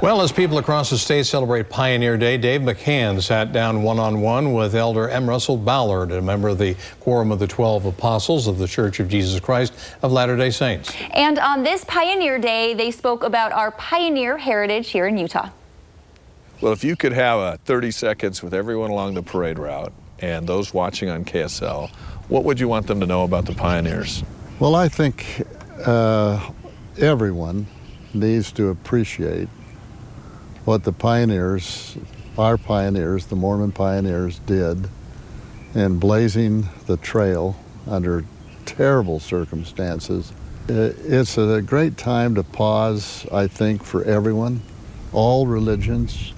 Well, as people across the state celebrate Pioneer Day, Dave McCann sat down one-on-one with Elder M Russell Ballard, a member of the Quorum of the 12 Apostles of the Church of Jesus Christ of Latter-day Saints. And on this Pioneer Day, they spoke about our pioneer heritage here in Utah. Well, if you could have 30 seconds with everyone along the parade route and those watching on KSL, what would you want them to know about the pioneers? Well, I think everyone needs to appreciate what the pioneers, our pioneers, the Mormon pioneers, did in blazing the trail under terrible circumstances. It's a great time to pause, I think, for everyone, all religions,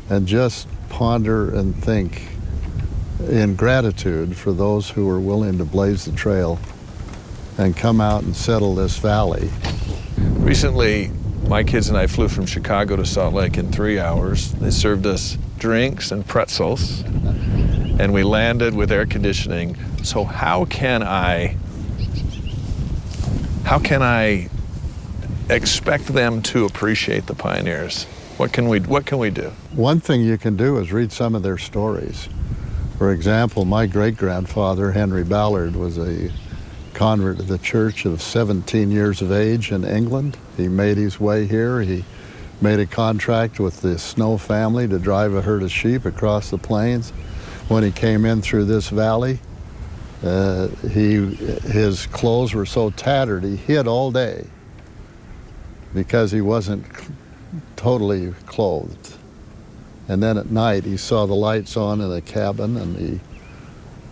and just ponder and think in gratitude for those who were willing to blaze the trail and come out and settle this valley. Recently, my kids and I flew from Chicago to Salt Lake in 3 hours. They served us drinks and pretzels, and we landed with air conditioning. So how can I expect them to appreciate the pioneers? What can we do? One thing you can do is read some of their stories. For example, my great-grandfather, Henry Ballard, was a convert to the church of 17 years of age in England. He made his way here. He made a contract with the Snow family to drive a herd of sheep across the plains. When he came in through this valley, his clothes were so tattered he hid all day because he wasn't totally clothed. And then at night he saw the lights on in the cabin, and he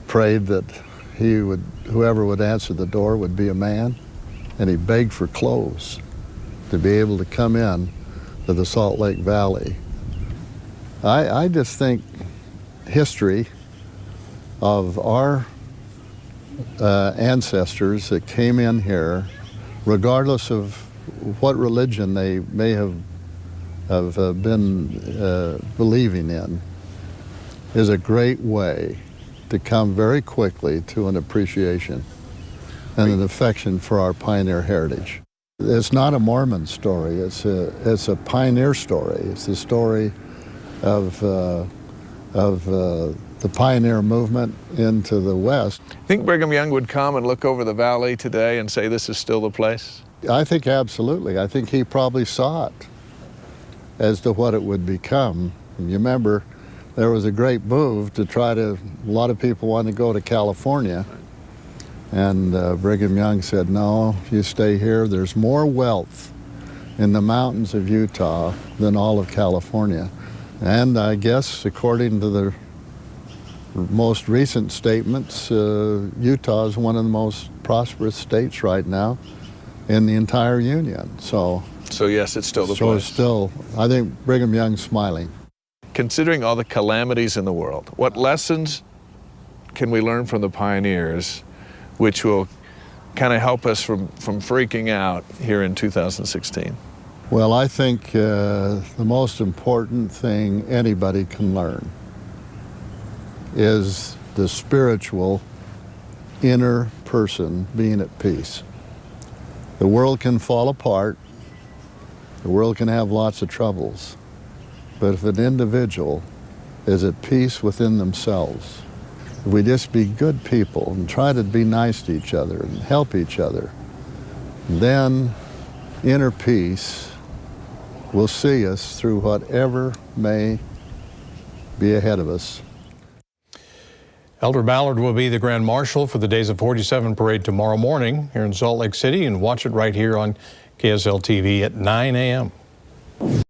prayed that whoever would answer the door would be a man, and he begged for clothes to be able to come in to the Salt Lake Valley. I just think history of our ancestors that came in here, regardless of what religion they may have been believing in, is a great way to come very quickly to an appreciation and an affection for our pioneer heritage. It's not a Mormon story, it's a pioneer story. It's the story of the pioneer movement into the West. Think Brigham Young would come and look over the valley today and say this is still the place? I think absolutely. I think he probably saw it as to what it would become. And you remember, there was a great move to a lot of people wanted to go to California. And Brigham Young said, no, you stay here. There's more wealth in the mountains of Utah than all of California. And I guess, according to the most recent statements, Utah is one of the most prosperous states right now in the entire Union. So yes, it's still the place. So I think Brigham Young's smiling. Considering all the calamities in the world, what lessons can we learn from the pioneers which will kind of help us from freaking out here in 2016? Well, I think the most important thing anybody can learn is the spiritual inner person being at peace. The world can fall apart. The world can have lots of troubles. But if an individual is at peace within themselves, if we just be good people and try to be nice to each other and help each other, then inner peace will see us through whatever may be ahead of us. Elder Ballard will be the Grand Marshal for the Days of 47 parade tomorrow morning here in Salt Lake City, and watch it right here on KSL TV at 9 a.m.